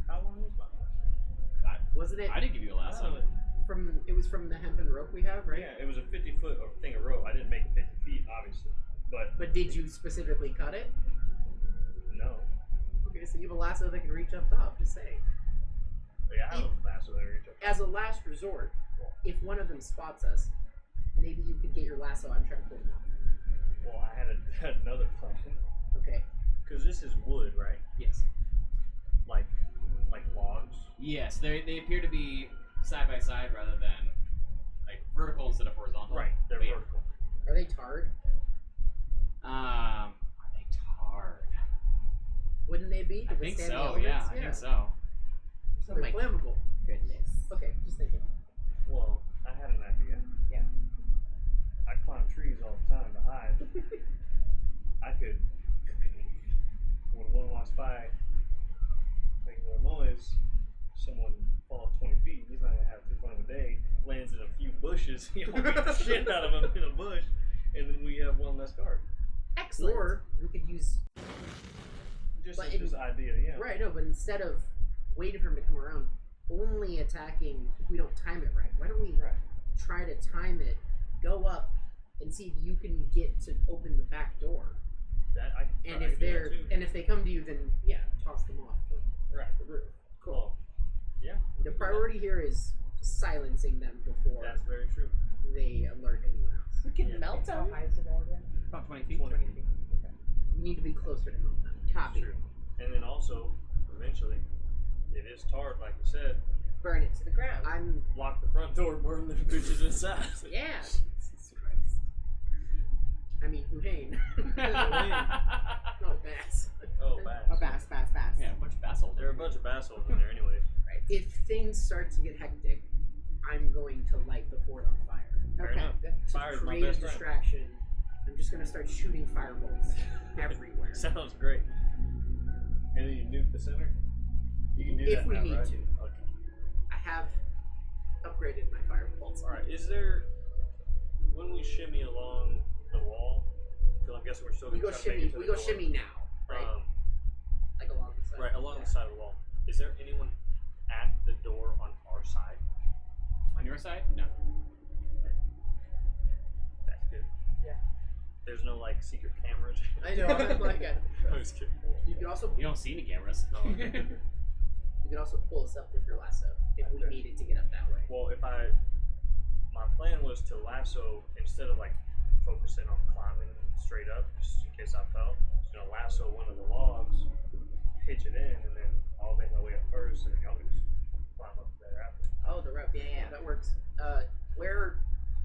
S2: How long is my
S4: Wasn't it
S1: I didn't give you a lasso.
S4: from? It was from the hempen rope we have, right?
S2: Yeah, it was a 50-foot thing of rope. I didn't make it 50 feet, obviously. But
S4: But did you specifically cut it?
S2: no,
S4: Okay, so you have a lasso that can reach up top. Just saying.
S2: Yeah, I have a lasso that reach up.
S4: As a last resort, if one of them spots us, maybe you could get your lasso out and try to pull them off.
S2: Well, I had another plan.
S4: Okay.
S2: Because this is wood, right?
S1: Yes.
S2: Like logs.
S1: Yes, they appear to be side by side rather than like vertical instead of horizontal.
S2: Right, they're
S1: But yeah.
S2: vertical.
S4: Are they tarred?
S1: Are they tarred?
S4: Wouldn't they be? To
S1: I think
S4: withstand the
S1: so.
S4: elements?
S1: Yeah, I think so.
S4: So they're
S3: my
S4: flammable.
S3: Goodness.
S4: Okay, just thinking.
S2: Well, I had an idea.
S4: Yeah.
S2: I climb trees all the time to hide. I could, when one walks by, make a little noise, someone falls 20 feet, he's not going to have too fun of a day, lands in a few bushes, you'll beat the shit out of him in a bush, and then we have one less guard.
S3: Excellent.
S4: Or we could use
S2: Just
S4: But
S2: as
S4: in-
S2: this idea, yeah.
S4: right. No, but instead of waiting for him to come around, only attacking if we don't time it right. Why don't we
S2: Right.
S4: try to time it? Go up and see if you can get to open the back door.
S2: That, I
S4: And
S2: I
S4: if
S2: could do that
S4: they're
S2: too.
S4: and if they come to you, then yeah, toss them off
S2: Right.
S4: the roof.
S2: Cool. Yeah.
S4: The priority here is silencing them before
S2: That's very true.
S4: they alert anyone else.
S3: We can
S2: Yeah.
S3: melt
S6: How
S3: them.
S6: high is the wall again?
S1: About 20 feet.
S2: 20 feet.
S4: You need to be closer to move them.
S3: Copy.
S2: True. And then also, eventually, it is tarred, like you said.
S3: Burn it to the ground.
S4: I'm
S2: Lock the front door, burn the bitches inside.
S3: Yeah.
S4: Jesus Christ. I mean, Hussein. No, Bass.
S2: Oh, bass.
S3: Oh, bass.
S1: Yeah, a bunch of bassholes.
S2: There are a bunch of assholes in there anyway.
S3: Right.
S4: If things start to get hectic, I'm going to light the fort on fire.
S2: Fair
S3: Okay.
S2: enough.
S4: To
S2: Fire is my
S4: create a
S2: best friend.
S4: distraction, I'm just going to start shooting firebolts everywhere.
S2: Sounds great. And then you nuke the center? You can do
S4: If
S2: that
S4: we
S2: now,
S4: need
S2: right?
S4: to.
S2: Okay.
S4: I have upgraded my firebolts.
S2: Alright, is there... When we shimmy along the wall, because I'm guessing we're still
S4: We
S2: going
S4: go
S2: to try to make
S4: shimmy.
S2: it to
S4: We
S2: the
S4: go
S2: door.
S4: shimmy now, right? Like along the side.
S2: Right, along the side of the wall. Is there anyone at the door on our side?
S1: On your side? No.
S2: That's good.
S6: Yeah.
S2: There's no, like, secret cameras?
S4: I know. I'm like,
S2: I was kidding.
S4: you could also
S1: You don't see any cameras.
S2: Oh, okay.
S4: you could also pull us up with your lasso if we
S2: Okay.
S4: needed to get up that way.
S2: Well, if my plan was to lasso instead of like focusing on climbing straight up, just in case I fell. Lasso one of the logs, hitch it in, and then I'll make my way up first, and then y'all can just climb up there after.
S4: Oh, the rope. Yeah, that works. Where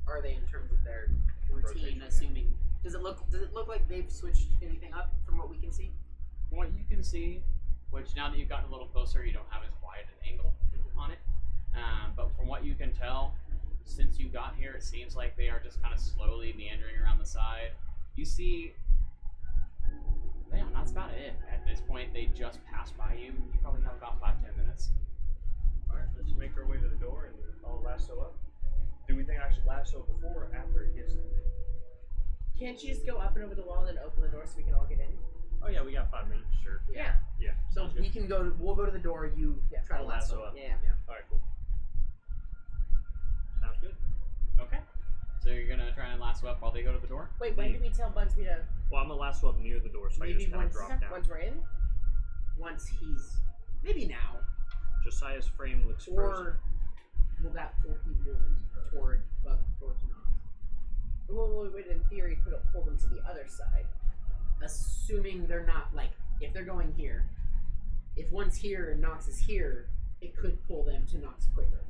S4: are they in terms of their routine?
S2: Rotation, yeah.
S4: Assuming does it look like they've switched anything up from what we can see?
S1: From what you can see, which now that you've gotten a little closer, you don't have as wide an angle on it. But from what you can tell, since you got here, it seems like they are just kind of slowly meandering around the side. You see, yeah, that's about it. At this point, they just passed by you. You probably have about 5-10 minutes.
S2: Alright, let's make our way to the door and I'll lasso up. Do we think I should lasso before or after it gets there?
S3: Can't you just go up and over the wall and then open the door so we can all get in?
S2: Oh yeah, we got 5 minutes, sure.
S3: Yeah.
S2: Yeah,
S4: So
S2: sounds good.
S4: we can go. We'll go to the door. You try to
S2: I'll lasso
S4: lasso
S2: up.
S3: Yeah.
S2: Alright, cool. Sounds good.
S1: Okay. So you're gonna try and lasso up while they go to the door?
S3: Wait, when did we tell Bugsby to?
S2: Well, I'm gonna lasso up near the door so I can
S4: Maybe
S2: just kind of
S4: once-
S2: drop down.
S3: Once we're in?
S4: once he's maybe now,
S2: Josiah's frame looks frozen.
S4: or will that pull people toward Bug towards Knox?
S3: Well, we would in theory pull them to the other side.
S4: Assuming they're not like if they're going here. If one's here and Knox is here, it could pull them to Knox quicker.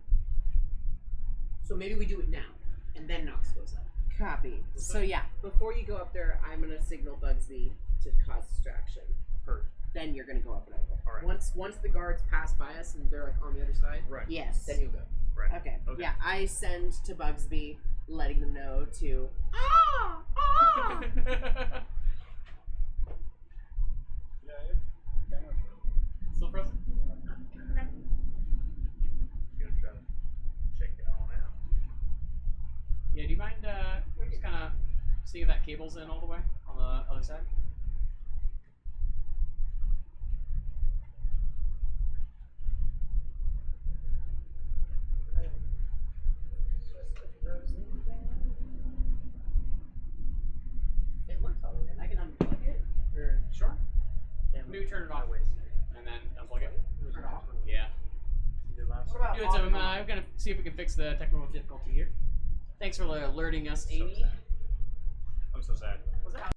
S4: So maybe we do it now, and then Knox goes up.
S3: Copy. So yeah, before you go up there, I'm gonna signal Bugsby to cause distraction.
S2: Heard.
S3: Then you're gonna go up and over.
S2: Alright.
S4: Once the guards pass by us and they're like on the other side,
S2: Right.
S3: Yes.
S4: then you go.
S2: Right.
S3: Okay.
S2: Okay.
S3: Yeah, I send to Bugsby, letting them know to.
S1: Still frozen?
S2: Gonna try to check it on out.
S1: Yeah, do you mind just kind of see if that cable's in all the way on the other side?
S4: It looks all the way. I can unplug it. Or
S1: Sure.
S2: Damn,
S1: Maybe turn it off.
S2: I wasted it.
S1: I'm gonna see if we can fix the technical difficulty here. Thanks for alerting us,
S5: So
S1: Amy.
S5: sad. I'm so sad.
S1: Was that?